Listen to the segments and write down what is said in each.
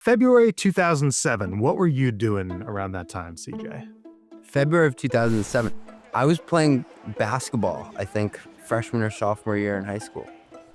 February 2007. What were you doing around that time, CJ? February of 2007. I was playing basketball, I think, freshman or sophomore year in high school.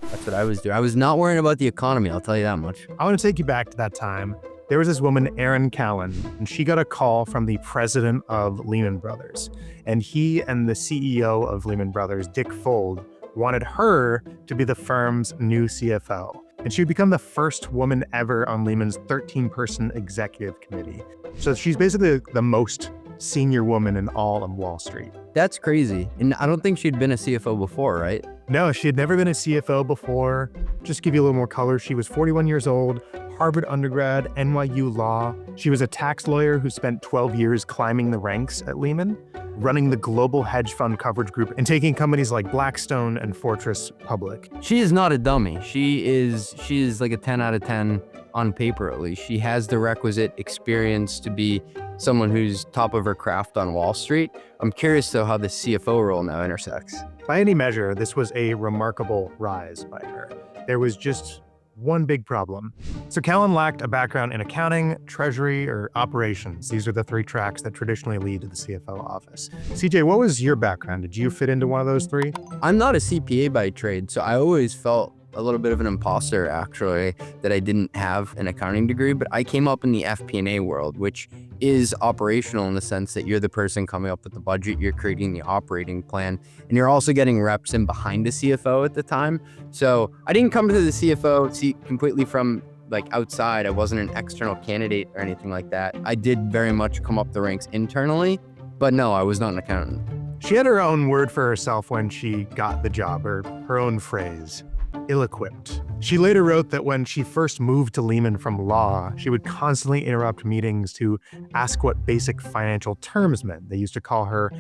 That's what I was doing. I was not worrying about the economy, I'll tell you that much. I want to take you back to that time. There was this woman, Erin Callan, and she got a call from the president of Lehman Brothers. And he and the CEO of Lehman Brothers, Dick Fuld, wanted her to be the firm's new CFO. And she would become the first woman ever on Lehman's 13-person executive committee. So she's basically the most senior woman in all of Wall Street. That's crazy. And I don't think she'd been a CFO before, right? No, she had never been a CFO before. Just to give you a little more color, she was 41 years old, Harvard undergrad, NYU law. She was a tax lawyer who spent 12 years climbing the ranks at Lehman, running the global hedge fund coverage group and taking companies like Blackstone and Fortress public. She is not a dummy. She is like a 10 out of 10 on paper, at least. She has the requisite experience to be someone who's top of her craft on Wall Street. I'm curious, though, how the CFO role now intersects. By any measure, this was a remarkable rise by her. There was just one big problem. So Callan lacked a background in accounting, treasury, or operations. These are the three tracks that traditionally lead to the CFO office. CJ, what was your background? Did you fit into one of those three? I'm not a CPA by trade, so I always felt a little bit of an imposter, actually, that I didn't have an accounting degree, but I came up in the FP&A world, which is operational in the sense that you're the person coming up with the budget, you're creating the operating plan, and you're also getting reps in behind the CFO at the time. So I didn't come to the CFO seat completely from like outside. I wasn't an external candidate or anything like that. I did very much come up the ranks internally, but no, I was not an accountant. She had her own word for herself when she got the job, or her own phrase. Ill-equipped. She later wrote that when she first moved to Lehman from law, she would constantly interrupt meetings to ask what basic financial terms meant. They used to call her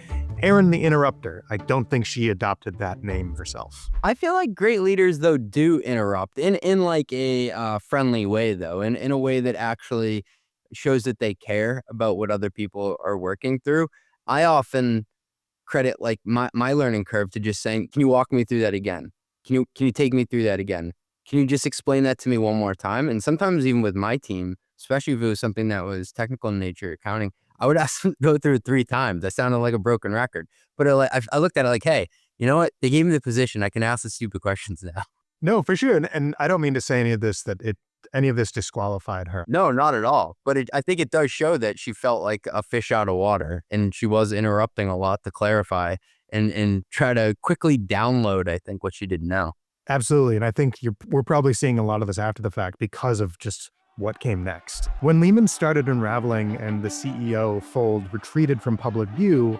Erin the Interrupter. I don't think she adopted that name herself. I feel like great leaders, though, do interrupt in like a friendly way, though, in a way that actually shows that they care about what other people are working through. I often credit like my learning curve to just saying, can you walk me through that again? Can you take me through that again? Can you just explain that to me one more time? And sometimes even with my team, especially if it was something that was technical in nature, accounting, I would ask them to go through it 3 times. That sounded like a broken record. But I looked at it like, hey, you know what? They gave me the position. I can ask the stupid questions now. No, for sure. And I don't mean to say any of this disqualified her. No, not at all. But I think it does show that she felt like a fish out of water, and she was interrupting a lot to clarify and try to quickly download, I think, what she didn't know. Absolutely. And I think we're probably seeing a lot of this after the fact because of just what came next. When Lehman started unraveling and the CEO Fuld retreated from public view,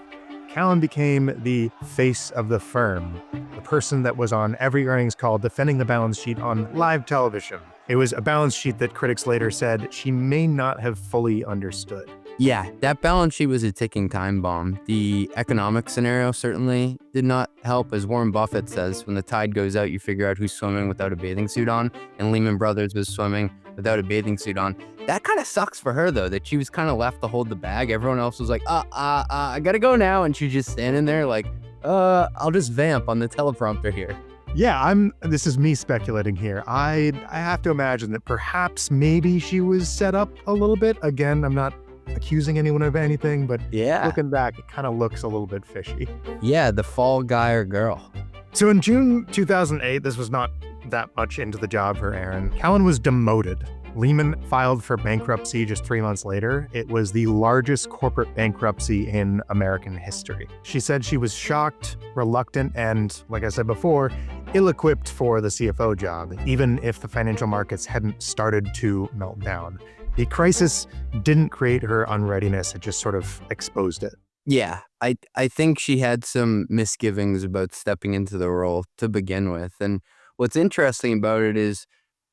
Callan became the face of the firm, the person that was on every earnings call defending the balance sheet on live television. It was a balance sheet that critics later said she may not have fully understood. Yeah, that balance sheet was a ticking time bomb. The economic scenario certainly did not help. As Warren Buffett says, when the tide goes out, you figure out who's swimming without a bathing suit on, and Lehman Brothers was swimming without a bathing suit on. That kind of sucks for her, though, that she was kind of left to hold the bag. Everyone else was like, I gotta go now, and she's just standing there like, I'll just vamp on the teleprompter here. Yeah, this is me speculating here. I have to imagine that perhaps maybe she was set up a little bit. Again, I'm not accusing anyone of anything, but yeah, looking back, it kind of looks a little bit fishy. Yeah, the fall guy or girl. So in June 2008, this was not that much into the job for Erin. Callan was demoted. Lehman filed for bankruptcy just 3 months later. It was the largest corporate bankruptcy in American history. She said she was shocked, reluctant, and, like I said before, ill-equipped for the CFO job, even if the financial markets hadn't started to melt down. The crisis didn't create her unreadiness, it just sort of exposed it. Yeah, I think she had some misgivings about stepping into the role to begin with. And what's interesting about it is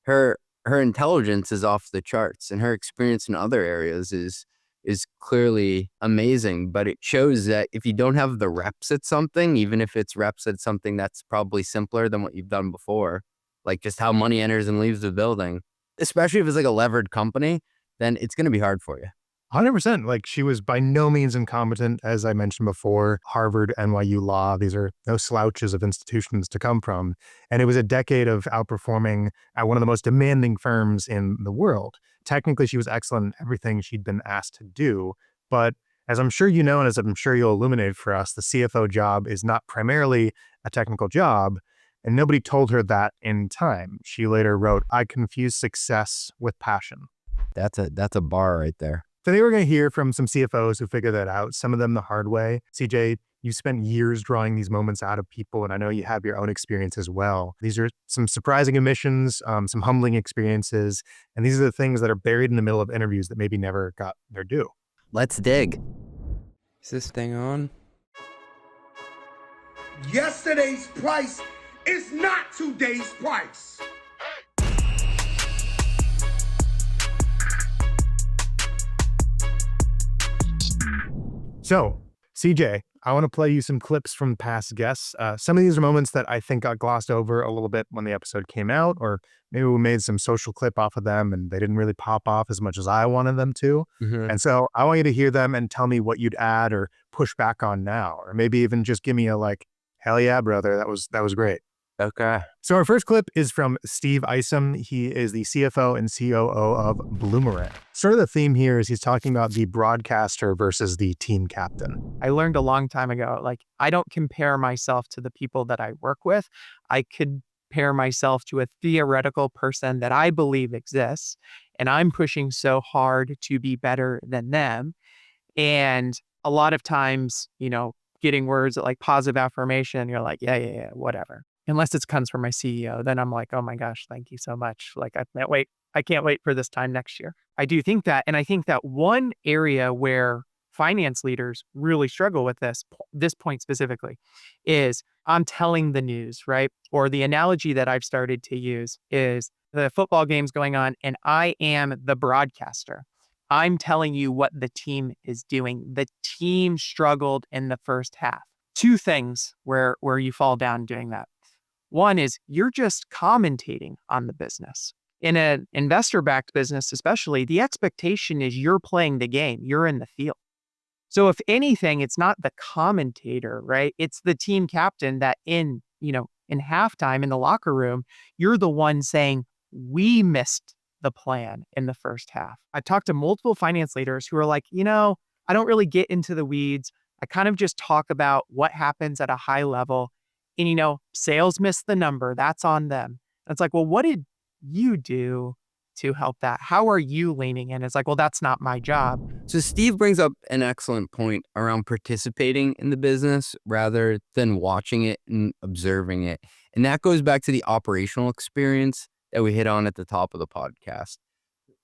her intelligence is off the charts, and her experience in other areas is clearly amazing. But it shows that if you don't have the reps at something, even if it's reps at something that's probably simpler than what you've done before, like just how money enters and leaves the building, especially if it's like a levered company, then it's going to be hard for you. 100%. Like she was by no means incompetent, as I mentioned before. Harvard, NYU law, these are no slouches of institutions to come from. And it was a decade of outperforming at one of the most demanding firms in the world. Technically, she was excellent in everything she'd been asked to do. But as I'm sure you know, and as I'm sure you'll illuminate for us, the CFO job is not primarily a technical job. And nobody told her that in time. She later wrote, "I confuse success with passion." That's a bar right there. Today, we're going to hear from some CFOs who figure that out, some of them the hard way. CJ, you spent years drawing these moments out of people, and I know you have your own experience as well. These are some surprising omissions, some humbling experiences, and these are the things that are buried in the middle of interviews that maybe never got their due. Let's dig. Is this thing on? Yesterday's price is not today's price. So, CJ, I want to play you some clips from past guests. Some of these are moments that I think got glossed over a little bit when the episode came out, or maybe we made some social clip off of them and they didn't really pop off as much as I wanted them to. Mm-hmm. And so I want you to hear them and tell me what you'd add or push back on now, or maybe even just give me a like, hell yeah, brother, that was great. Okay. So our first clip is from Steve Isom. He is the CFO and COO of Bloomerang. Sort of the theme here is he's talking about the broadcaster versus the team captain. I learned a long time ago, like I don't compare myself to the people that I work with. I compare myself to a theoretical person that I believe exists, and I'm pushing so hard to be better than them. And a lot of times, getting words like positive affirmation, you're like, yeah, whatever. Unless it comes from my CEO, then I'm like, oh my gosh, thank you so much. Like, I can't wait for this time next year. I do think that. And I think that one area where finance leaders really struggle with this point specifically is I'm telling the news, right? Or the analogy that I've started to use is the football game's going on and I am the broadcaster. I'm telling you what the team is doing. The team struggled in the first half. Two things where you fall down doing that. One is you're just commentating on the business. In an investor-backed business, especially, the expectation is you're playing the game. You're in the field. So if anything, it's not the commentator, right? It's the team captain that in halftime in the locker room, you're the one saying, we missed the plan in the first half. I talked to multiple finance leaders who are like, I don't really get into the weeds. I kind of just talk about what happens at a high level. And, sales missed the number. That's on them. And it's like, well, what did you do to help that? How are you leaning in? It's like, well, that's not my job. So Steve brings up an excellent point around participating in the business rather than watching it and observing it. And that goes back to the operational experience that we hit on at the top of the podcast.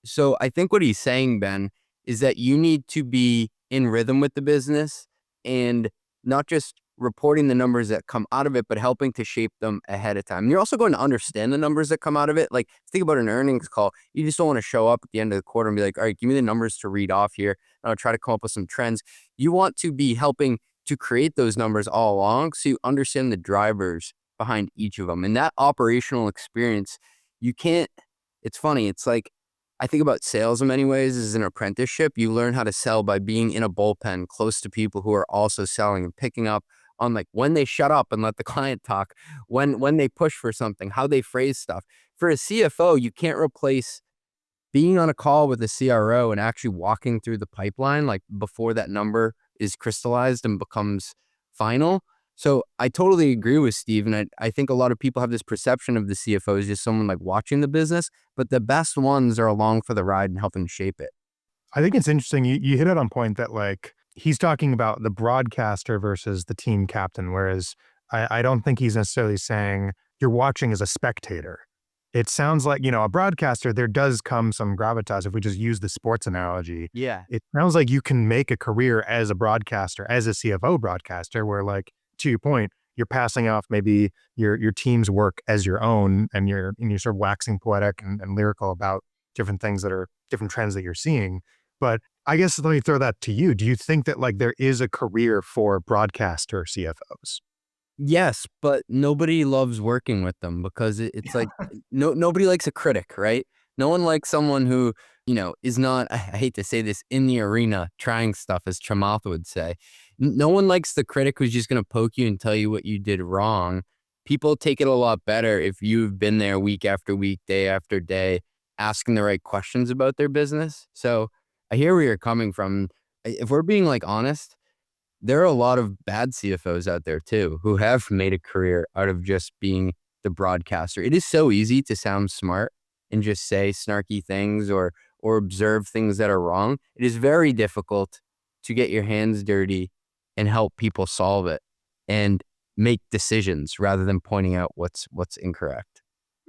So I think what he's saying, Ben, is that you need to be in rhythm with the business and not just reporting the numbers that come out of it, but helping to shape them ahead of time. And you're also going to understand the numbers that come out of it. Like think about an earnings call. You just don't want to show up at the end of the quarter and be like, all right, give me the numbers to read off here. And I'll try to come up with some trends. You want to be helping to create those numbers all along so you understand the drivers behind each of them. And that operational experience, it's funny. It's like, I think about sales in many ways as an apprenticeship. You learn how to sell by being in a bullpen close to people who are also selling and picking up on like when they shut up and let the client talk, when they push for something, how they phrase stuff. For a CFO, you can't replace being on a call with a CRO and actually walking through the pipeline like before that number is crystallized and becomes final. So I totally agree with Steve. And I think a lot of people have this perception of the CFO as just someone like watching the business, but the best ones are along for the ride and helping shape it. I think it's interesting. You hit it on point that like, he's talking about the broadcaster versus the team captain, whereas I don't think he's necessarily saying you're watching as a spectator. It sounds like, a broadcaster, there does come some gravitas. If we just use the sports analogy, Yeah. It sounds like you can make a career as a broadcaster, as a CFO broadcaster, where like, to your point, you're passing off maybe your team's work as your own, and you're sort of waxing poetic and lyrical about different things that are different trends that you're seeing. But I guess let me throw that to you. Do you think that like there is a career for broadcaster CFOs? Yes, but nobody loves working with them because it's like nobody likes a critic, right? No one likes someone who, is not, I hate to say this, in the arena trying stuff, as Chamath would say. No one likes the critic who's just going to poke you and tell you what you did wrong. People take it a lot better if you've been there week after week, day after day, asking the right questions about their business. So I hear where you're coming from. If we're being honest, there are a lot of bad CFOs out there too, who have made a career out of just being the broadcaster. It is so easy to sound smart and just say snarky things or observe things that are wrong. It is very difficult to get your hands dirty and help people solve it and make decisions rather than pointing out what's incorrect.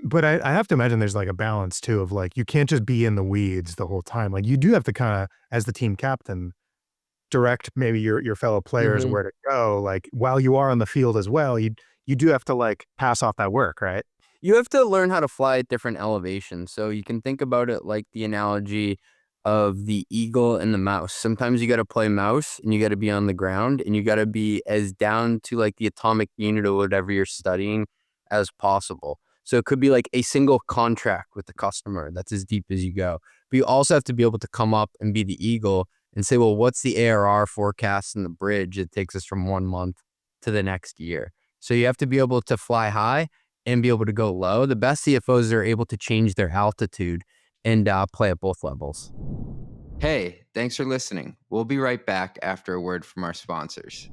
But I have to imagine there's a balance too of you can't just be in the weeds the whole time. You do have to kind of, as the team captain, direct maybe your fellow players where to go. While you are on the field as well, you do have to pass off that work, right? You have to learn how to fly at different elevations. So you can think about it like the analogy of the eagle and the mouse. Sometimes you got to play mouse and you got to be on the ground and you got to be as down to the atomic unit or whatever you're studying as possible. So it could be a single contract with the customer. That's as deep as you go. But you also have to be able to come up and be the eagle and say, well, what's the ARR forecast in the bridge that takes us from 1 month to the next year? So you have to be able to fly high and be able to go low. The best CFOs are able to change their altitude and play at both levels. Hey, thanks for listening. We'll be right back after a word from our sponsors.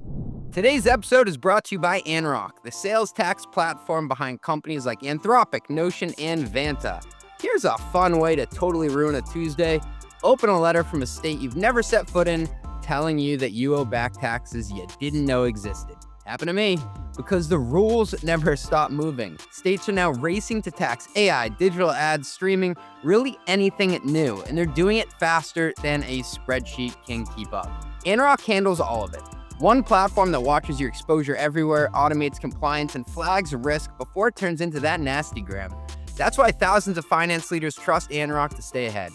Today's episode is brought to you by Anrok, the sales tax platform behind companies like Anthropic, Notion, and Vanta. Here's a fun way to totally ruin a Tuesday. Open a letter from a state you've never set foot in, telling you that you owe back taxes you didn't know existed. Happened to me, because the rules never stop moving. States are now racing to tax AI, digital ads, streaming, really anything new, and they're doing it faster than a spreadsheet can keep up. Anrok handles all of it. One platform that watches your exposure everywhere, automates compliance, and flags risk before it turns into that nasty gram. That's why thousands of finance leaders trust Anrok to stay ahead.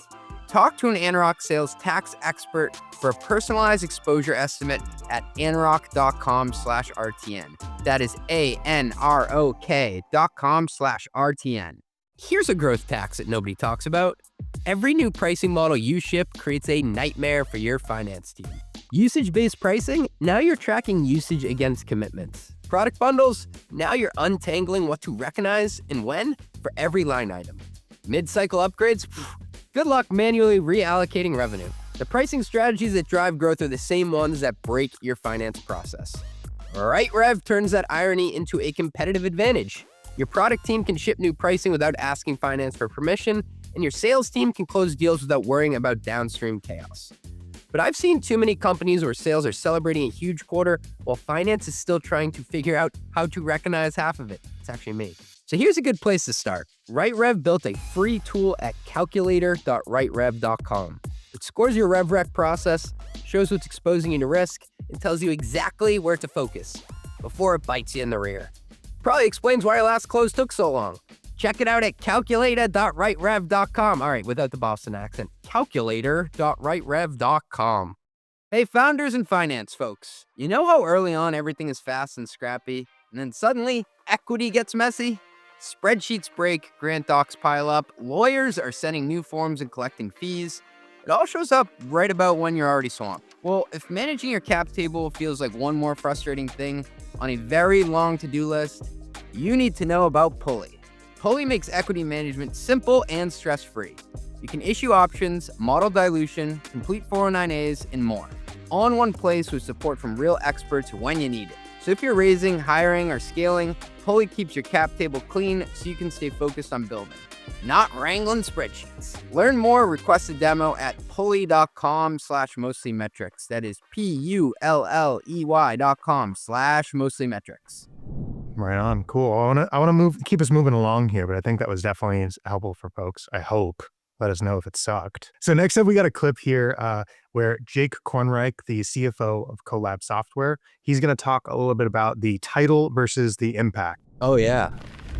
Talk to an Anrok sales tax expert for a personalized exposure estimate at anrok.com/RTN. That is ANROK.com/RTN. Here's a growth tax that nobody talks about. Every new pricing model you ship creates a nightmare for your finance team. Usage-based pricing? Now you're tracking usage against commitments. Product bundles? Now you're untangling what to recognize and when for every line item. Mid-cycle upgrades? Good luck manually reallocating revenue. The pricing strategies that drive growth are the same ones that break your finance process. RightRev turns that irony into a competitive advantage. Your product team can ship new pricing without asking finance for permission, and your sales team can close deals without worrying about downstream chaos. But I've seen too many companies where sales are celebrating a huge quarter while finance is still trying to figure out how to recognize half of it. It's actually me. So here's a good place to start. RightRev built a free tool at calculator.rightrev.com. It scores your RevRec process, shows what's exposing you to risk, and tells you exactly where to focus before it bites you in the rear. Probably explains why your last close took so long. Check it out at calculator.rightrev.com. All right, without the Boston accent, calculator.rightrev.com. Hey, founders and finance folks, you know how early on everything is fast and scrappy, and then suddenly equity gets messy? Spreadsheets break, grant docs pile up, lawyers are sending new forms and collecting fees. It all shows up right about when you're already swamped. Well, if managing your cap table feels like one more frustrating thing on a very long to-do list, you need to know about Pulley. Pulley makes equity management simple and stress-free. You can issue options, model dilution, complete 409As, and more. All in one place with support from real experts when you need it. So if you're raising, hiring, or scaling, Pulley keeps your cap table clean so you can stay focused on building, not wrangling spreadsheets. Learn more, request a demo at pulley.com/mostlymetrics. That is PULLEY.com/mostlymetrics. Right on. Cool. I want to keep us moving along here, but I think that was definitely helpful for folks. I hope. Let us know if it sucked. So next up, we got a clip here where Jake Kornreich, the CFO of Collab Software, he's going to talk a little bit about the title versus the impact. Oh, yeah.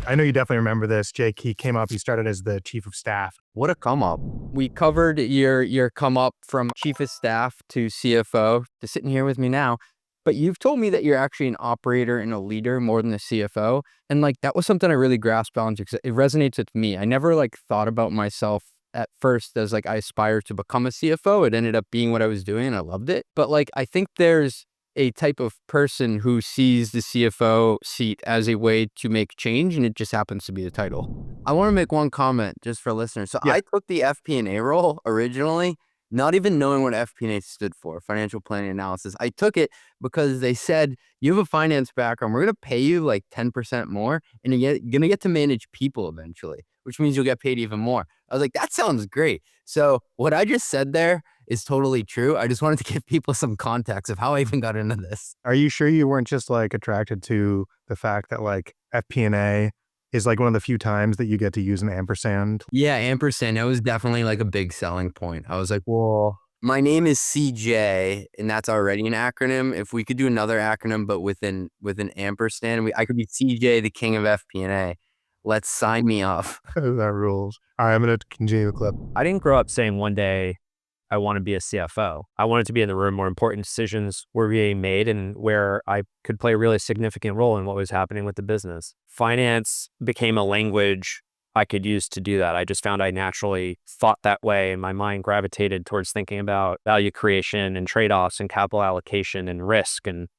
I know you definitely remember this. Jake, he came up, he started as the chief of staff. What a come up. We covered your come up from chief of staff to CFO to sitting here with me now. But you've told me that you're actually an operator and a leader more than a CFO. And that was something I really grasped on because it resonates with me. I never thought about myself at first as like I aspired to become a CFO. It ended up being what I was doing and I loved it. But like I think there's a type of person who sees the CFO seat as a way to make change, and it just happens to be the title. I want to make one comment just for listeners. So Yeah. I took the FP&A role originally, not even knowing what FP&A stood for, financial planning analysis. I took it because they said, you have a finance background, we're going to pay you like 10% more, and you're going to get to manage people eventually, which means you'll get paid even more. I was like, that sounds great. So what I just said there is totally true. I just wanted to give people some context of how I even got into this. Are you sure you weren't just like attracted to the fact that like FP&A is like one of the few times that you get to use an ampersand? Yeah, ampersand. That was definitely like a big selling point. I was like, well, my name is CJ, and that's already an acronym. If we could do another acronym, but with an ampersand, I could be CJ, the king of FP&A. Let's sign me up. That rules. All right, I'm going to continue the clip. I didn't grow up saying one day I want to be a CFO. I wanted to be in the room where important decisions were being made and where I could play a really significant role in what was happening with the business. Finance became a language I could use to do that. I just found I naturally thought that way, and my mind gravitated towards thinking about value creation and trade-offs and capital allocation and risk and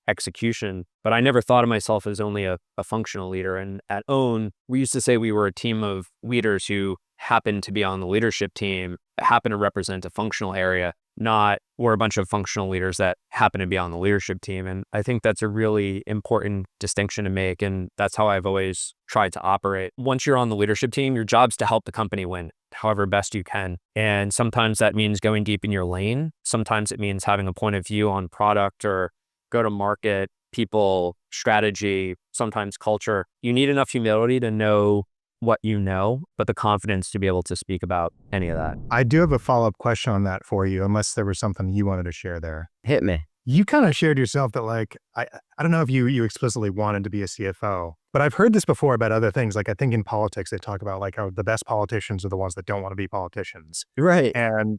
execution. But I never thought of myself as only a functional leader. And at OWN, we used to say we were a team of leaders who happened to be on the leadership team, happen to represent a functional area, not we're a bunch of functional leaders that happen to be on the leadership team. And I think that's a really important distinction to make. And that's how I've always tried to operate. Once you're on the leadership team, your job's to help the company win however best you can. And sometimes that means going deep in your lane. Sometimes it means having a point of view on product or go to market, people, strategy, sometimes culture. You need enough humility to know what you know, but the confidence to be able to speak about any of that. I do have a follow-up question on that for you, unless there was something you wanted to share there. Hit me. You kind of shared yourself that like, I don't know if you explicitly wanted to be a CFO, but I've heard this before about other things. Like I think in politics, they talk about like how the best politicians are the ones that don't want to be politicians. Right. And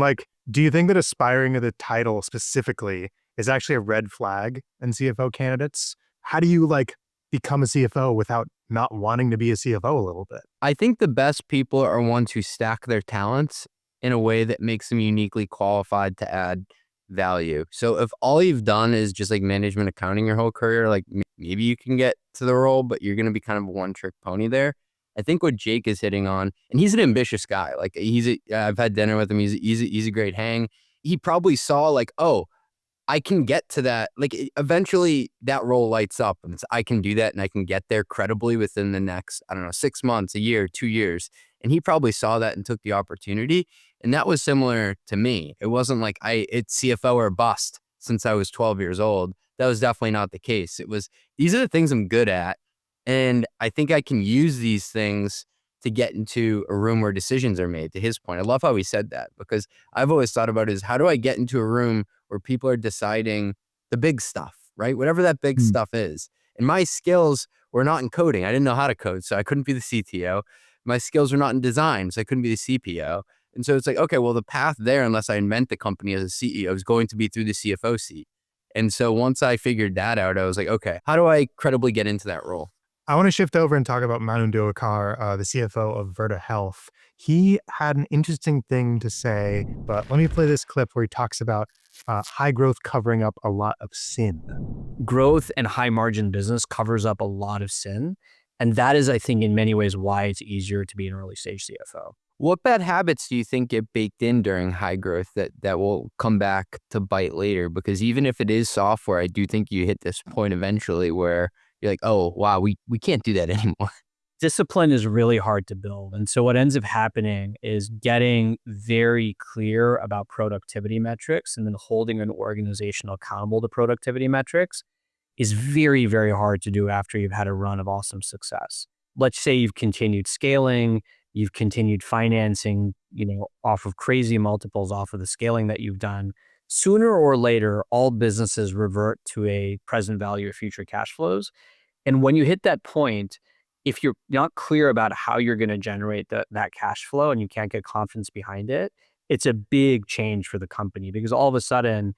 like, do you think that aspiring to the title specifically is actually a red flag in CFO candidates? How do you like become a CFO without not wanting to be a CFO a little bit? I think the best people are ones who stack their talents in a way that makes them uniquely qualified to add value. So if all you've done is just like management accounting your whole career, like maybe you can get to the role, but you're going to be kind of a one-trick pony there. I think what Jake is hitting on, and he's an ambitious guy. Like I've had dinner with him. He's a great hang. He probably saw like, oh, I can get to that. Like eventually that role lights up and I can do that and I can get there credibly within the next, 6 months, a year, 2 years. And he probably saw that and took the opportunity. And that was similar to me. It wasn't like it's CFO or bust since I was 12 years old. That was definitely not the case. It was, these are the things I'm good at. And I think I can use these things to get into a room where decisions are made, to his point. I love how he said that, because I've always thought about it as how do I get into a room where people are deciding the big stuff, right? Whatever that big stuff is. And my skills were not in coding. I didn't know how to code, so I couldn't be the CTO. My skills were not in design, so I couldn't be the CPO. And so it's like, okay, well, the path there, unless I invent the company as a CEO, is going to be through the CFO seat. And so once I figured that out, I was like, okay, how do I credibly get into that role? I want to shift over and talk about Manu Diwakar, the CFO of Virta Health. He had an interesting thing to say, but let me play this clip where he talks about high growth covering up a lot of sin. Growth and high margin business covers up a lot of sin. And that is, I think, in many ways why it's easier to be an early stage CFO. What bad habits do you think get baked in during high growth that will come back to bite later? Because even if it is software, I do think you hit this point eventually where you're like, oh, wow, we can't do that anymore. Discipline is really hard to build. And so what ends up happening is getting very clear about productivity metrics and then holding an organization accountable to productivity metrics is very, very hard to do after you've had a run of awesome success. Let's say you've continued scaling, you've continued financing, off of crazy multiples off of the scaling that you've done. Sooner or later, all businesses revert to a present value of future cash flows. And when you hit that point, if you're not clear about how you're going to generate that cash flow and you can't get confidence behind it, it's a big change for the company, because all of a sudden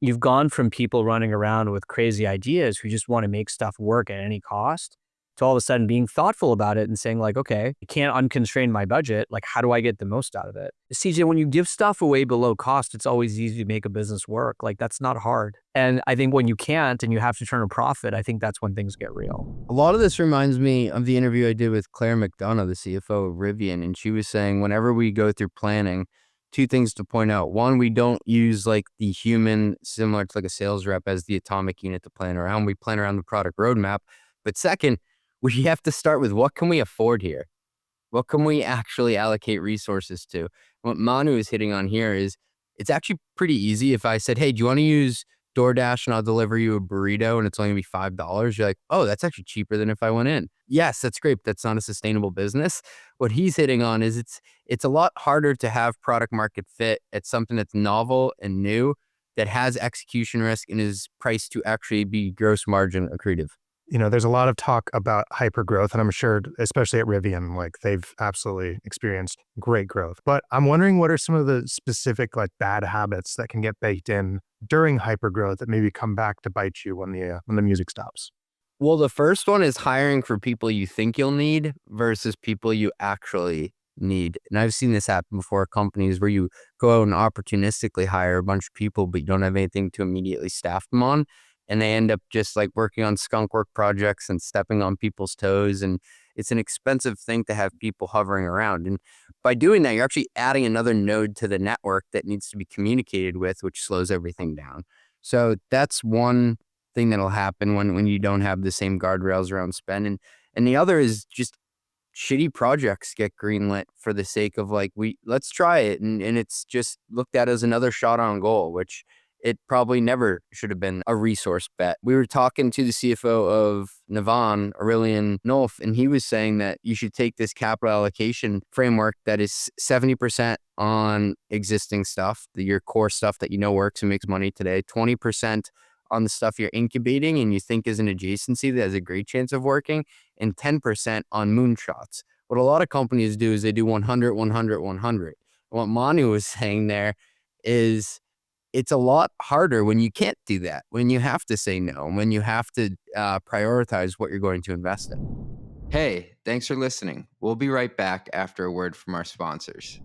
you've gone from people running around with crazy ideas who just want to make stuff work at any cost to all of a sudden being thoughtful about it and saying like, okay, I can't unconstrain my budget. Like, how do I get the most out of it? CJ, when you give stuff away below cost, it's always easy to make a business work. Like, that's not hard. And I think when you can't and you have to turn a profit, I think that's when things get real. A lot of this reminds me of the interview I did with Claire McDonough, the CFO of Rivian, and she was saying whenever we go through planning, two things to point out. One, we don't use like the human, similar to like a sales rep, as the atomic unit to plan around. We plan around the product roadmap. But second, we have to start with what can we afford here? What can we actually allocate resources to? What Manu is hitting on here is it's actually pretty easy. If I said, hey, do you want to use DoorDash and I'll deliver you a burrito and it's only gonna be $5, you're like, oh, that's actually cheaper than if I went in. Yes, that's great, but that's not a sustainable business. What he's hitting on is it's a lot harder to have product market fit at something that's novel and new, that has execution risk and is priced to actually be gross margin accretive. You know, there's a lot of talk about hyper growth, and I'm sure, especially at Rivian, like they've absolutely experienced great growth. But I'm wondering, what are some of the specific like bad habits that can get baked in during hyper growth that maybe come back to bite you when the music stops? Well, the first one is hiring for people you think you'll need versus people you actually need. And I've seen this happen before at companies where you go out and opportunistically hire a bunch of people, but you don't have anything to immediately staff them on. And they end up just like working on skunk work projects and stepping on people's toes. And it's an expensive thing to have people hovering around. And by doing that, you're actually adding another node to the network that needs to be communicated with, which slows everything down. So that's one thing that'll happen when you don't have the same guardrails around spend. And the other is just shitty projects get greenlit for the sake of like, let's try it. And it's just looked at as another shot on goal, which it probably never should have been a resource bet. We were talking to the CFO of Navan, Aurelian Nolf, and he was saying that you should take this capital allocation framework that is 70% on existing stuff, your core stuff that you know works and makes money today, 20% on the stuff you're incubating and you think is an adjacency that has a great chance of working, and 10% on moonshots. What a lot of companies do is they do 100, 100, 100. And what Manu was saying there is it's a lot harder when you can't do that, when you have to say no, when you have to prioritize what you're going to invest in. Hey, thanks for listening. We'll be right back after a word from our sponsors.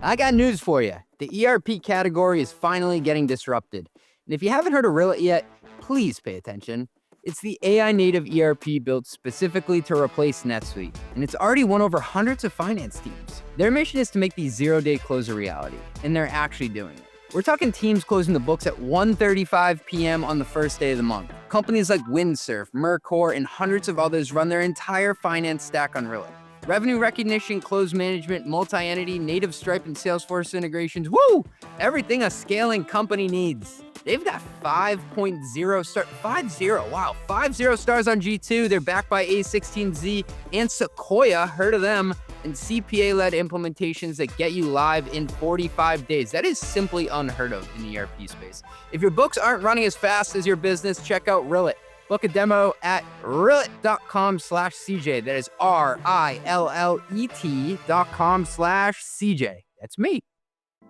I got news for you. The ERP category is finally getting disrupted. And if you haven't heard of Rillet yet, please pay attention. It's the AI native ERP built specifically to replace NetSuite, and it's already won over hundreds of finance teams. Their mission is to make the zero-day close a reality, and they're actually doing it. We're talking teams closing the books at 1:35 p.m. on the first day of the month. Companies like Windsurf, Mercor, and hundreds of others run their entire finance stack on Rillet. Revenue recognition, close management, multi-entity, native Stripe and Salesforce integrations. Woo! Everything a scaling company needs. They've got 5.0 star, 50, wow, 50 stars on G2. They're backed by A16Z and Sequoia, heard of them, and CPA-led implementations that get you live in 45 days. That is simply unheard of in the ERP space. If your books aren't running as fast as your business, check out Rillet. Book a demo at rillet.com/CJ. That is RILLET.com/CJ. That's me.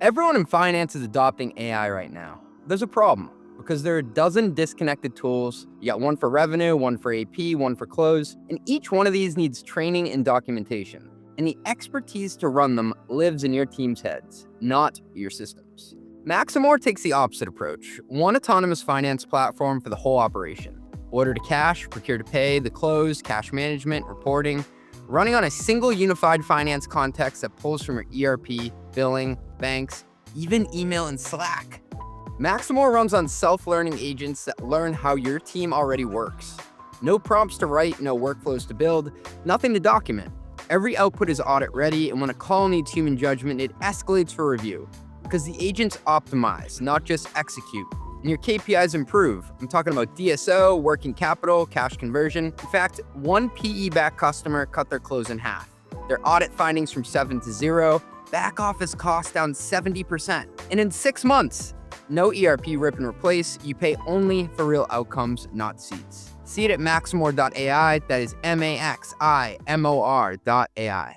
Everyone in finance is adopting AI right now. There's a problem because there are a dozen disconnected tools. You got one for revenue, one for AP, one for close, and each one of these needs training and documentation. And the expertise to run them lives in your team's heads, not your systems. Maximor takes the opposite approach. One autonomous finance platform for the whole operation. Order to cash, procure to pay, the close, cash management, reporting, running on a single unified finance context that pulls from your ERP, billing, banks, even email and Slack. Maximor runs on self-learning agents that learn how your team already works. No prompts to write, no workflows to build, nothing to document. Every output is audit ready, and when a call needs human judgment, it escalates for review. Because the agents optimize, not just execute. And your KPIs improve. I'm talking about DSO, working capital, cash conversion. In fact, one PE-backed customer cut their close in half. Their audit findings from 7 to 0, back office costs down 70%. And in 6 months, no ERP rip and replace. You pay only for real outcomes, not seats. See it at maximor.ai. That is maximor.ai.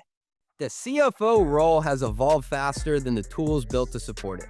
The CFO role has evolved faster than the tools built to support it.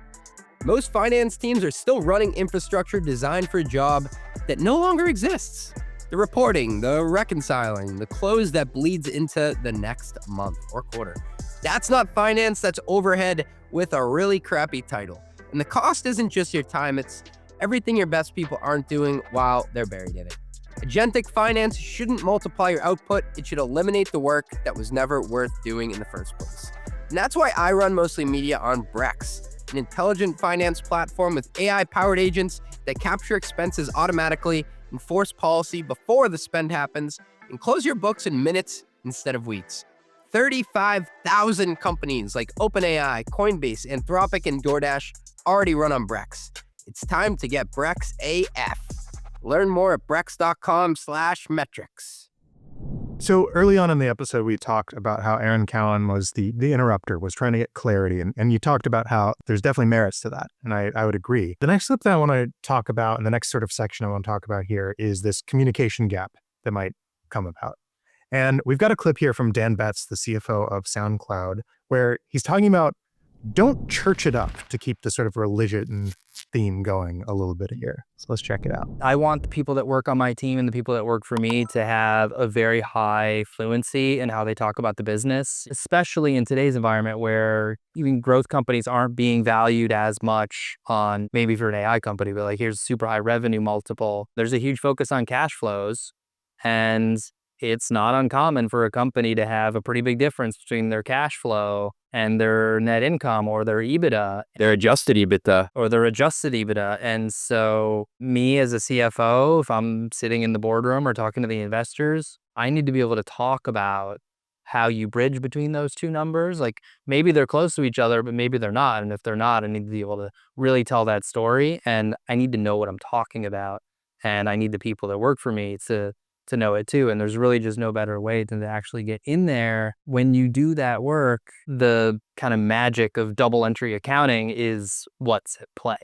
Most finance teams are still running infrastructure designed for a job that no longer exists. the reporting, the reconciling, the close that bleeds into the next month or quarter. That's not finance, that's overhead with a really crappy title. And the cost isn't just your time, it's everything your best people aren't doing while they're buried in it. Agentic finance shouldn't multiply your output, it should eliminate the work that was never worth doing in the first place. And that's why I run mostly media on Brex, an intelligent finance platform with AI-powered agents that capture expenses automatically, enforce policy before the spend happens, and close your books in minutes instead of weeks. 35,000 companies like OpenAI, Coinbase, Anthropic, and DoorDash already run on Brex. It's time to get Brex AF. Learn more at brex.com/metrics. So early on in the episode, we talked about how Erin Callan was the interrupter, was trying to get clarity. And you talked about how there's definitely merits to that. And I would agree. The next clip that I want to talk about, and the next sort of section I want to talk about here, is this communication gap that might come about. And we've got a clip here from Dan Betts, the CFO of SoundCloud, where he's talking about don't church it up to keep the sort of religion theme going a little bit here. So let's check it out. I want the people that work on my team and the people that work for me to have a very high fluency in how they talk about the business, especially in today's environment where even growth companies aren't being valued as much on, maybe for an AI company, but like here's a super high revenue multiple. There's a huge focus on cash flows, and it's not uncommon for a company to have a pretty big difference between their cash flow and their net income or their EBITDA. Their adjusted EBITDA. Or their adjusted EBITDA. And so me as a CFO, if I'm sitting in the boardroom or talking to the investors, I need to be able to talk about how you bridge between those two numbers. Like maybe they're close to each other, but maybe they're not. And if they're not, I need to be able to really tell that story. And I need to know what I'm talking about. And I need the people that work for me to know it too. And there's really just no better way than to actually get in there. When you do that work, the kind of magic of double entry accounting is what's at play.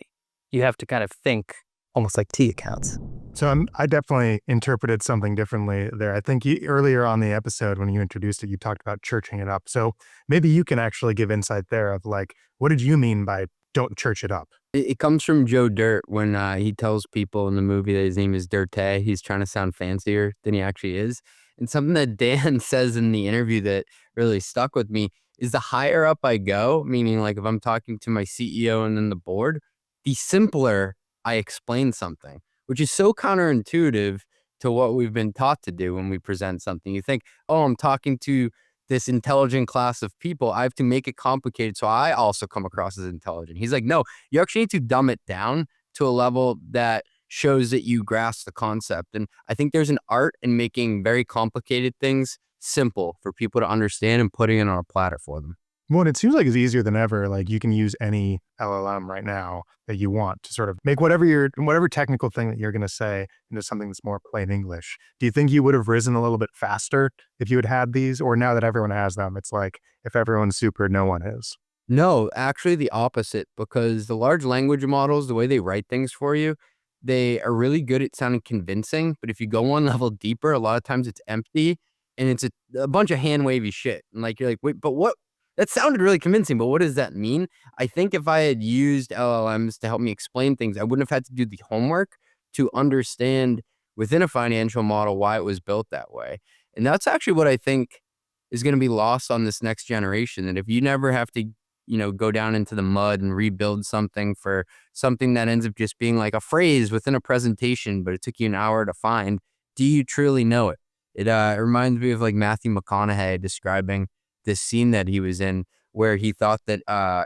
You have to kind of think almost like T accounts. So I definitely interpreted something differently there. I think earlier on the episode when you introduced it, you talked about churching it up. So maybe you can actually give insight there of like, what did you mean by don't church it up? It comes from Joe Dirt when he tells people in the movie that his name is Dirte. He's trying to sound fancier than he actually is. And something that Dan says in the interview that really stuck with me is the higher up I go, meaning like if I'm talking to my CEO and then the board, the simpler I explain something, which is so counterintuitive to what we've been taught to do when we present something. You think, oh, I'm talking to this intelligent class of people, I have to make it complicated so I also come across as intelligent. He's like, no, you actually need to dumb it down to a level that shows that you grasp the concept. And I think there's an art in making very complicated things simple for people to understand and putting it on a platter for them. Well, it seems like it's easier than ever. Like you can use any LLM right now that you want to sort of make whatever technical thing that you're going to say into something that's more plain English. Do you think you would have risen a little bit faster if you had had these? Or now that everyone has them, it's like if everyone's super, no one is? No, actually the opposite, because the large language models, the way they write things for you, they are really good at sounding convincing. But if you go one level deeper, a lot of times it's empty and it's a bunch of hand wavy shit. And like, you're like, wait, but what? That sounded really convincing, but what does that mean? I think if I had used LLMs to help me explain things, I wouldn't have had to do the homework to understand within a financial model why it was built that way. And that's actually what I think is going to be lost on this next generation. And if you never have to, go down into the mud and rebuild something for something that ends up just being like a phrase within a presentation, but it took you an hour to find, do you truly know it? It reminds me of like Matthew McConaughey describing this scene that he was in where he thought that, I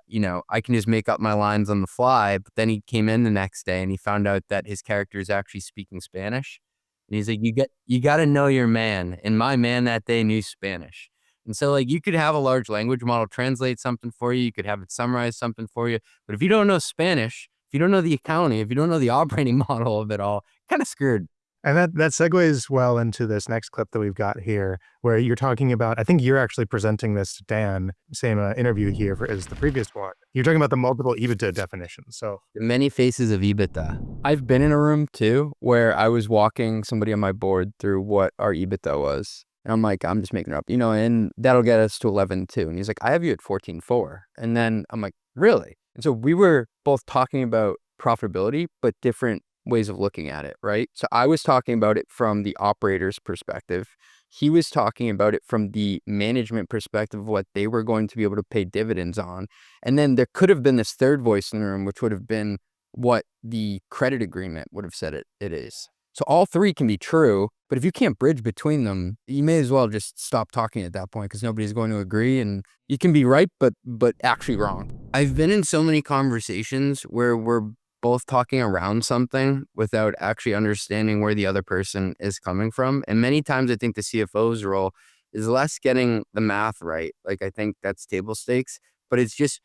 can just make up my lines on the fly. But then he came in the next day and he found out that his character is actually speaking Spanish. And he's like, you got to know your man. And my man that day knew Spanish. And so like you could have a large language model translate something for you. You could have it summarize something for you. But if you don't know Spanish, if you don't know the accounting, if you don't know the operating model of it all, kind of screwed. And that segues well into this next clip that we've got here, where you're talking about, I think you're actually presenting this to Dan, same interview here as the previous one. You're talking about the multiple EBITDA definitions. So the many faces of EBITDA. I've been in a room too, where I was walking somebody on my board through what our EBITDA was. And I'm like, I'm just making it up, and that'll get us to 11.2. And he's like, I have you at 14.4. And then I'm like, really? And so we were both talking about profitability, but different ways of looking at it, right? So I was talking about it from the operator's perspective. He was talking about it from the management perspective of what they were going to be able to pay dividends on. And then there could have been this third voice in the room, which would have been what the credit agreement would have said it is. So all three can be true, but if you can't bridge between them, you may as well just stop talking at that point because nobody's going to agree, and you can be right, but actually wrong. I've been in so many conversations where we're both talking around something without actually understanding where the other person is coming from. And many times I think the CFO's role is less getting the math right. Like, I think that's table stakes, but it's just,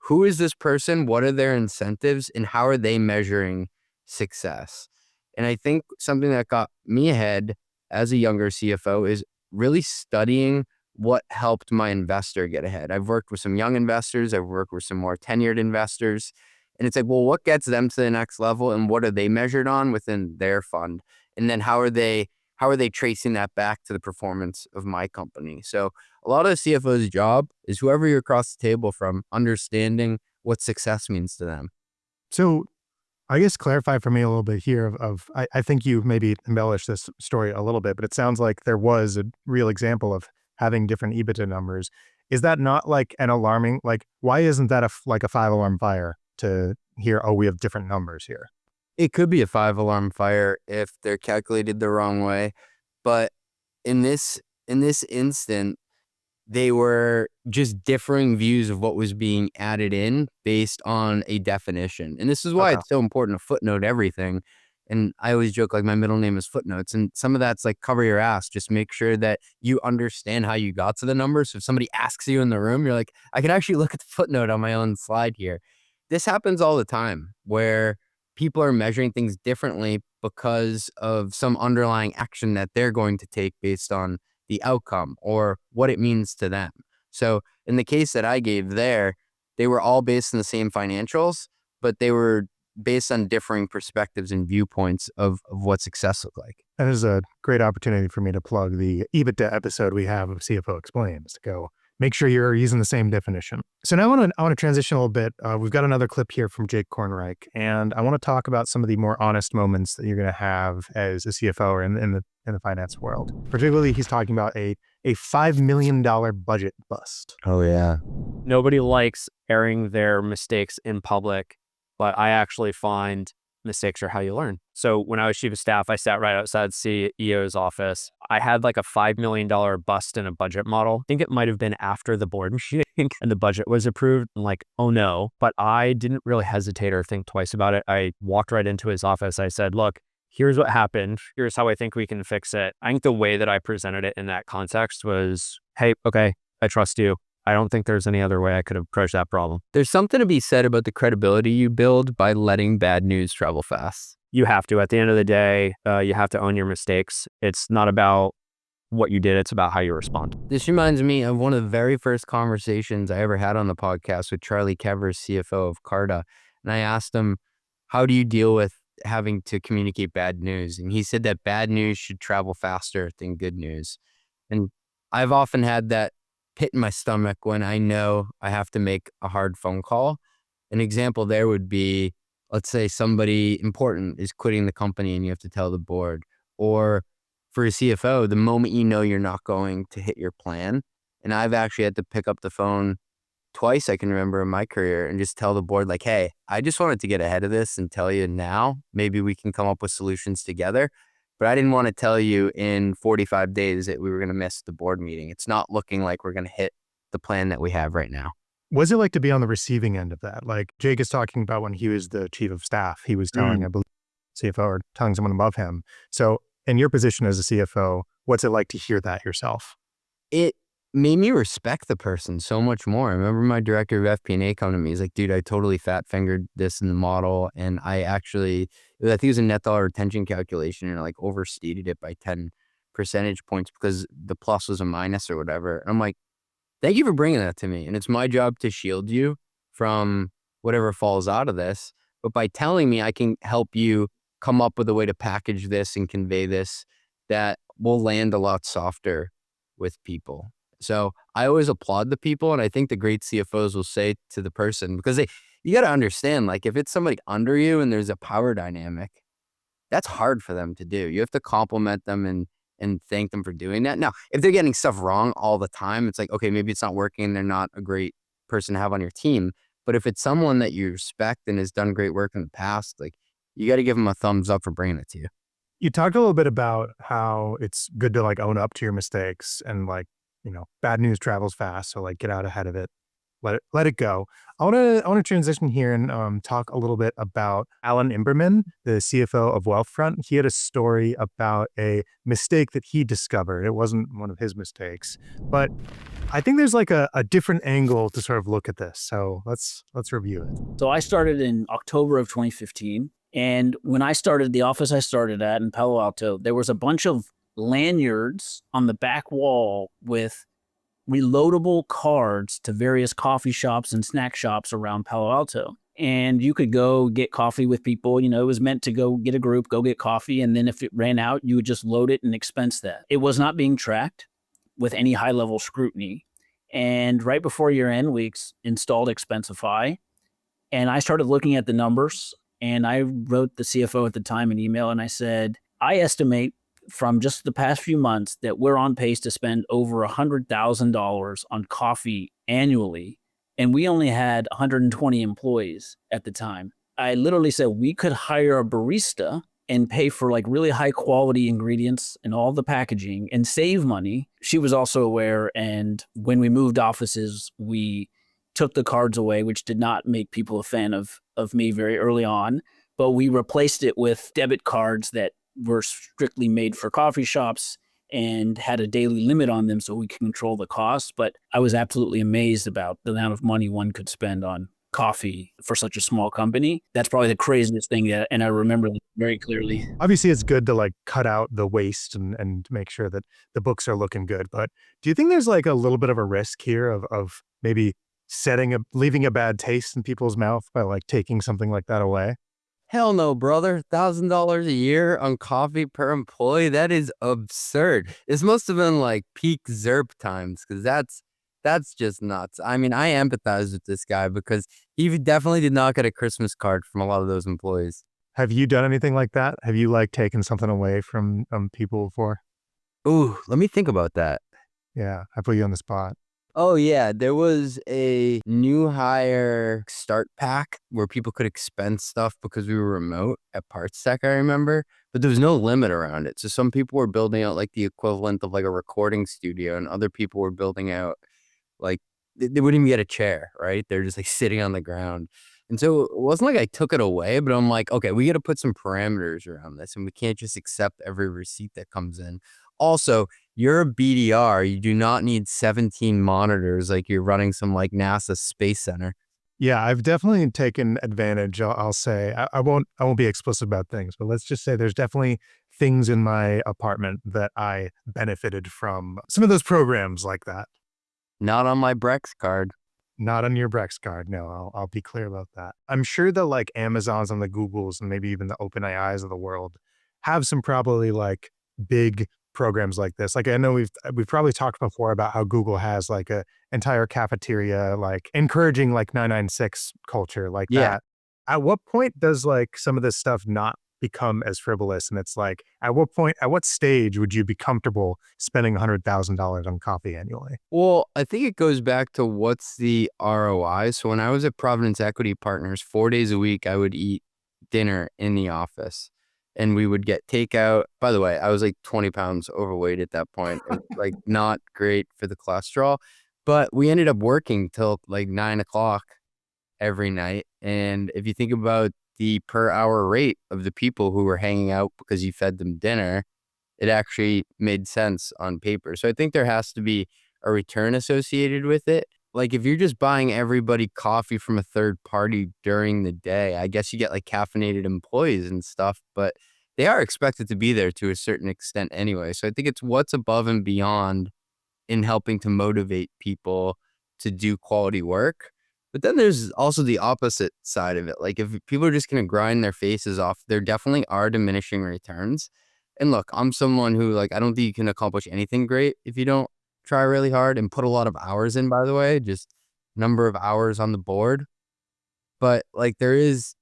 who is this person? What are their incentives? And how are they measuring success? And I think something that got me ahead as a younger CFO is really studying what helped my investor get ahead. I've worked with some young investors. I've worked with some more tenured investors. And it's like, well, what gets them to the next level and what are they measured on within their fund? And then how are they tracing that back to the performance of my company? So a lot of the CFO's job is whoever you're across the table from, understanding what success means to them. So I guess clarify for me a little bit here I think you maybe embellished this story a little bit, but it sounds like there was a real example of having different EBITDA numbers. Is that not like an alarming, like, why isn't that like a 5-alarm fire to hear, oh, we have different numbers here? It could be a 5-alarm fire if they're calculated the wrong way. But in this instant, they were just differing views of what was being added in based on a definition. And this is why it's so important to footnote everything. And I always joke, like, my middle name is Footnotes. And some of that's like, cover your ass. Just make sure that you understand how you got to the numbers. So if somebody asks you in the room, you're like, I can actually look at the footnote on my own slide here. This happens all the time where people are measuring things differently because of some underlying action that they're going to take based on the outcome or what it means to them. So in the case that I gave there, they were all based on the same financials, but they were based on differing perspectives and viewpoints of what success looked like. That is a great opportunity for me to plug the EBITDA episode we have of CFO Explains, to go make sure you're using the same definition. So now I want to transition a little bit. We've got another clip here from Jake Kornreich, and I want to talk about some of the more honest moments that you're going to have as a CFO or in the finance world. Particularly, he's talking about a $5 million budget bust. Oh, yeah. Nobody likes airing their mistakes in public, but I actually find mistakes are how you learn. So when I was chief of staff, I sat right outside CEO's office. I had like a $5 million bust in a budget model. I think it might have been after the board meeting and the budget was approved. I'm like, oh no. But I didn't really hesitate or think twice about it. I walked right into his office. I said, look, here's what happened. Here's how I think we can fix it. I think the way that I presented it in that context was, hey, okay, I trust you. I don't think there's any other way I could have approached that problem. There's something to be said about the credibility you build by letting bad news travel fast. You have to. At the end of the day, you have to own your mistakes. It's not about what you did. It's about how you respond. This reminds me of one of the very first conversations I ever had on the podcast with Charlie Kevers, CFO of Carta. And I asked him, how do you deal with having to communicate bad news? And he said that bad news should travel faster than good news. And I've often had that pit in my stomach when I know I have to make a hard phone call. An example there would be, let's say somebody important is quitting the company and you have to tell the board. Or for a CFO, the moment you know you're not going to hit your plan. And I've actually had to pick up the phone twice I can remember in my career and just tell the board, like, hey, I just wanted to get ahead of this and tell you now. Maybe we can come up with solutions together. But I didn't want to tell you in 45 days that we were going to miss the board meeting. It's not looking like we're going to hit the plan that we have right now. What's it like to be on the receiving end of that? Like Jake is talking about when he was the chief of staff, he was telling, I believe, CFO or telling someone above him. So in your position as a CFO, what's it like to hear that yourself? It made me respect the person so much more. I remember my director of FP&A come to me. He's like, dude, I totally fat fingered this in the model. And I think it was a net dollar retention calculation and I like overstated it by 10 percentage points because the plus was a minus or whatever. And I'm like, thank you for bringing that to me. And it's my job to shield you from whatever falls out of this. But by telling me, I can help you come up with a way to package this and convey this that will land a lot softer with people. So I always applaud the people. And I think the great CFOs will say to the person, because you got to understand, like if it's somebody under you and there's a power dynamic, that's hard for them to do. You have to compliment them and thank them for doing that. Now, if they're getting stuff wrong all the time, it's like, okay, maybe it's not working. They're not a great person to have on your team. But if it's someone that you respect and has done great work in the past, like, you got to give them a thumbs up for bringing it to you. You talked a little bit about how it's good to like own up to your mistakes and like, bad news travels fast. So like get out ahead of it. Let it go. I want to transition here and talk a little bit about Alan Imberman, the CFO of Wealthfront. He had a story about a mistake that he discovered. It wasn't one of his mistakes, but I think there's like a different angle to sort of look at this. So let's review it. So I started in October of 2015. And when I started the office I started at in Palo Alto, there was a bunch of lanyards on the back wall with reloadable cards to various coffee shops and snack shops around Palo Alto. And you could go get coffee with people. It was meant to go get a group, go get coffee. And then if it ran out, you would just load it and expense that. It was not being tracked with any high level scrutiny. And right before year end, we installed Expensify. And I started looking at the numbers. And I wrote the CFO at the time an email and I said, I estimate from just the past few months that we're on pace to spend over $100,000 on coffee annually. And we only had 120 employees at the time. I literally said we could hire a barista and pay for like really high quality ingredients and all the packaging and save money. She was also aware. And when we moved offices, we took the cards away, which did not make people a fan of me very early on. But we replaced it with debit cards that were strictly made for coffee shops and had a daily limit on them so we could control the costs. But I was absolutely amazed about the amount of money one could spend on coffee for such a small company. That's probably the craziest thing and I remember very clearly. Obviously, it's good to like cut out the waste and make sure that the books are looking good. But do you think there's like a little bit of a risk here of maybe leaving a bad taste in people's mouth by like taking something like that away? Hell no, brother. $1,000 a year on coffee per employee. That is absurd. This must have been like peak ZERP times because that's just nuts. I mean, I empathize with this guy because he definitely did not get a Christmas card from a lot of those employees. Have you done anything like that? Have you like taken something away from people before? Ooh, let me think about that. Yeah, I put you on the spot. Oh, yeah. There was a new hire start pack where people could expense stuff because we were remote at Parts Tech, I remember. But there was no limit around it. So some people were building out like the equivalent of like a recording studio and other people were building out like they wouldn't even get a chair, right? They're just like sitting on the ground. And so it wasn't like I took it away, but I'm like, okay, we got to put some parameters around this and we can't just accept every receipt that comes in. Also, you're a BDR. You do not need 17 monitors like you're running some like NASA Space Center. Yeah, I've definitely taken advantage. I'll say I won't be explicit about things, but let's just say there's definitely things in my apartment that I benefited from some of those programs like that. Not on my Brex card. Not on your Brex card. No, I'll be clear about that. I'm sure the like Amazons and the Googles and maybe even the OpenAIs of the world have some probably like big programs like this. Like I know we've probably talked before about how Google has like a entire cafeteria, like encouraging like 996 culture like that. At what point does like some of this stuff not become as frivolous? And it's like, at what stage would you be comfortable spending $100,000 on coffee annually? Well, I think it goes back to what's the ROI. So when I was at Providence Equity Partners, 4 days a week, I would eat dinner in the office. And we would get takeout. By the way, I was like 20 pounds overweight at that point. It was, like not great for the cholesterol. But we ended up working till like 9 o'clock every night. And if you think about the per hour rate of the people who were hanging out because you fed them dinner, it actually made sense on paper. So I think there has to be a return associated with it. Like if you're just buying everybody coffee from a third party during the day, I guess you get like caffeinated employees and stuff, but they are expected to be there to a certain extent anyway. So I think it's what's above and beyond in helping to motivate people to do quality work. But then there's also the opposite side of it. Like if people are just going to grind their faces off, there definitely are diminishing returns. And look, I'm someone who like, I don't think you can accomplish anything great if you don't try really hard and put a lot of hours in, by the way, just number of hours on the board. But like there is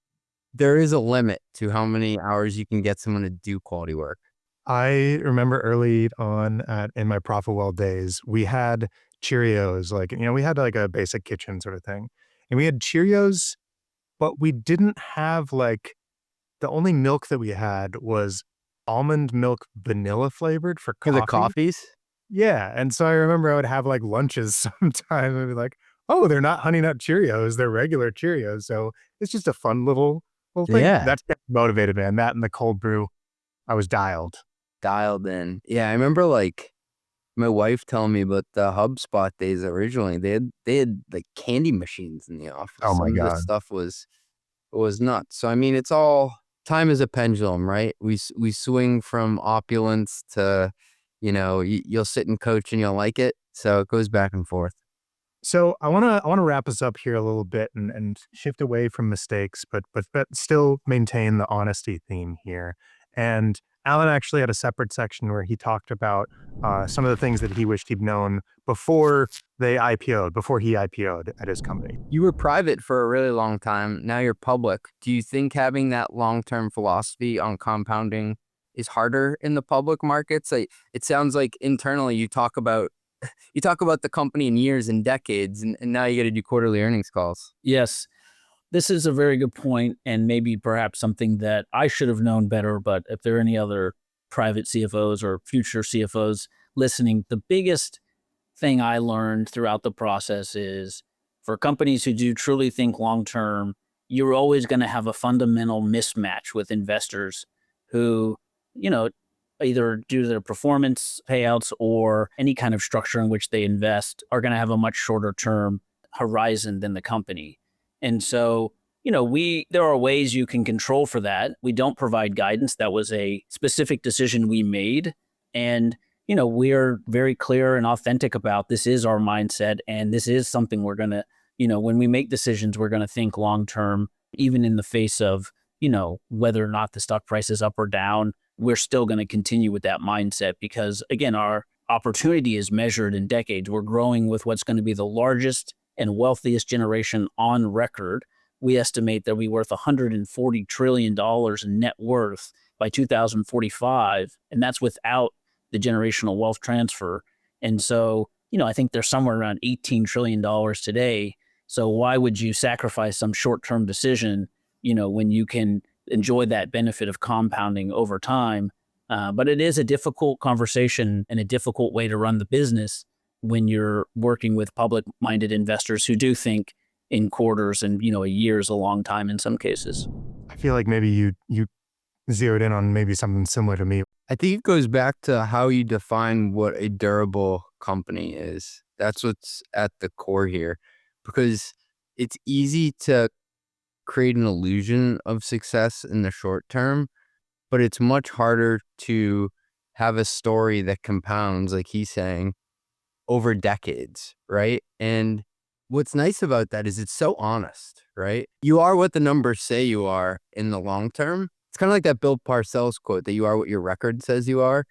there is a limit to how many hours you can get someone to do quality work. I remember early on in my ProfitWell days, we had Cheerios, like, we had like a basic kitchen sort of thing. And we had Cheerios, but we didn't have like, the only milk that we had was almond milk vanilla flavored for For coffee. the coffees? Yeah. And so I remember I would have like lunches sometime and be like, oh, they're not Honey Nut Cheerios, they're regular Cheerios. So it's just a fun little thing. Yeah. That's motivated, man. That and the cold brew, I was dialed. Dialed in. Yeah, I remember like my wife telling me about the HubSpot days originally. They had like candy machines in the office. Oh my Some of God. this stuff was nuts. So I mean, it's all time is a pendulum, right? We swing from opulence to, you'll sit and coach and you'll like it. So it goes back and forth. So I wanna wrap us up here a little bit and shift away from mistakes, but still maintain the honesty theme here. And Alan actually had a separate section where he talked about some of the things that he wished he'd known before he IPO'd at his company. You were private for a really long time. Now you're public. Do you think having that long-term philosophy on compounding is harder in the public markets? It sounds like internally you talk about the company in years and decades, and now you got to do quarterly earnings calls. Yes, this is a very good point, and maybe perhaps something that I should have known better. But if there are any other private CFOs or future CFOs listening, the biggest thing I learned throughout the process is for companies who do truly think long term, you're always going to have a fundamental mismatch with investors who, either due to their performance payouts or any kind of structure in which they invest, are going to have a much shorter term horizon than the company. And so, there are ways you can control for that. We don't provide guidance. That was a specific decision we made. And, we're very clear and authentic about this is our mindset. And this is something we're going to, when we make decisions, we're going to think long term, even in the face of, whether or not the stock price is up or down. We're still going to continue with that mindset because, again, our opportunity is measured in decades. We're growing with what's going to be the largest and wealthiest generation on record. We estimate that we're worth $140 trillion in net worth by 2045, and that's without the generational wealth transfer. And so, I think there's somewhere around $18 trillion today. So why would you sacrifice some short-term decision, when you can enjoy that benefit of compounding over time? But it is a difficult conversation and a difficult way to run the business when you're working with public-minded investors who do think in quarters and, a year is a long time in some cases. I feel like maybe you zeroed in on maybe something similar to me. I think it goes back to how you define what a durable company is. That's what's at the core here, because it's easy to create an illusion of success in the short term, but it's much harder to have a story that compounds, like he's saying, over decades, right? And what's nice about that is it's so honest, right? You are what the numbers say you are in the long term. It's kind of like that Bill Parcells quote that you are what your record says you are.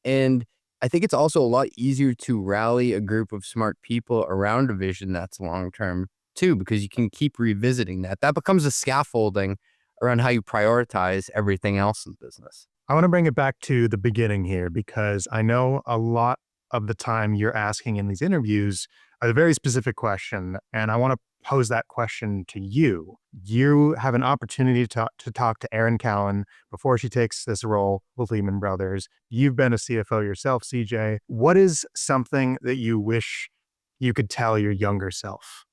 And I think it's also a lot easier to rally a group of smart people around a vision that's long term too, because you can keep revisiting that. That becomes a scaffolding around how you prioritize everything else in business. I want to bring it back to the beginning here because I know a lot of the time you're asking in these interviews a very specific question, and I want to pose that question to you. You have an opportunity to talk to Erin Callan before she takes this role with Lehman Brothers. You've been a CFO yourself, CJ. What is something that you wish you could tell your younger self?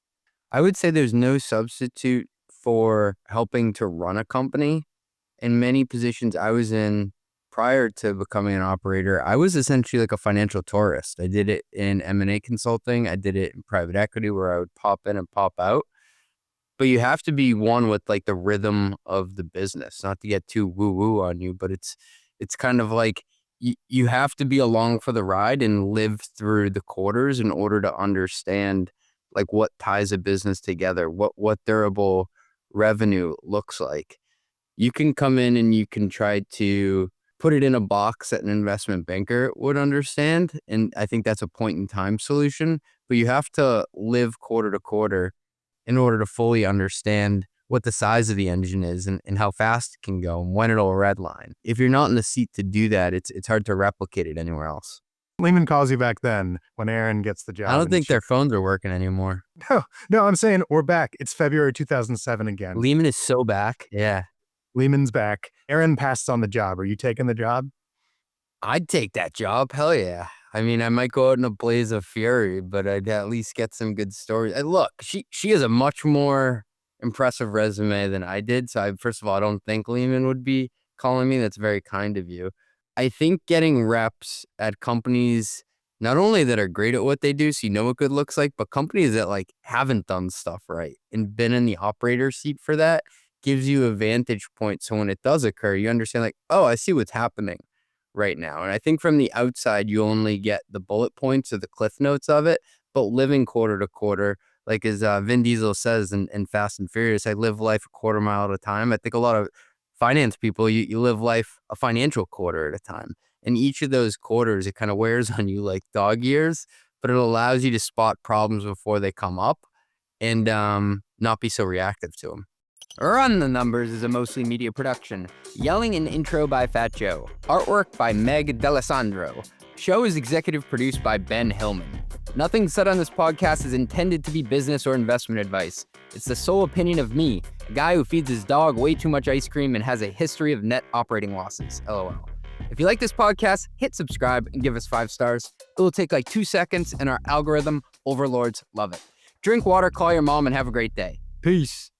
I would say there's no substitute for helping to run a company. In many positions I was in prior to becoming an operator, I was essentially like a financial tourist. I did it in M&A consulting. I did it in private equity where I would pop in and pop out. But you have to be one with like the rhythm of the business, not to get too woo-woo on you, but it's kind of like you have to be along for the ride and live through the quarters in order to understand like what ties a business together, what durable revenue looks like. You can come in and you can try to put it in a box that an investment banker would understand. And I think that's a point in time solution, but you have to live quarter to quarter in order to fully understand what the size of the engine is and how fast it can go and when it'll redline. If you're not in the seat to do that, it's hard to replicate it anywhere else. Lehman calls you back then when Erin gets the job. I don't think their phones are working anymore. No, I'm saying we're back. It's February 2007 again. Lehman is so back. Yeah. Lehman's back. Erin passes on the job. Are you taking the job? I'd take that job. Hell yeah. I mean, I might go out in a blaze of fury, but I'd at least get some good stories. And look, she has a much more impressive resume than I did. So first of all, I don't think Lehman would be calling me. That's very kind of you. I think getting reps at companies, not only that are great at what they do, so you know what good looks like, but companies that like haven't done stuff right and been in the operator seat for that gives you a vantage point. So when it does occur, you understand like, oh, I see what's happening right now. And I think from the outside, you only get the bullet points or the cliff notes of it, but living quarter to quarter, like as Vin Diesel says in Fast and Furious, I live life a quarter mile at a time. I think a lot of finance people, you live life a financial quarter at a time. And each of those quarters, it kind of wears on you like dog years, but it allows you to spot problems before they come up and not be so reactive to them. Run the Numbers is a mostly media production. Yelling and intro by Fat Joe. Artwork by Meg D'Alessandro. Show is executive produced by Ben Hillman. Nothing said on this podcast is intended to be business or investment advice. It's the sole opinion of me, a guy who feeds his dog way too much ice cream and has a history of net operating losses. LOL. If you like this podcast, hit subscribe and give us 5 stars. It will take like 2 seconds and our algorithm overlords love it. Drink water, call your mom, and have a great day. Peace.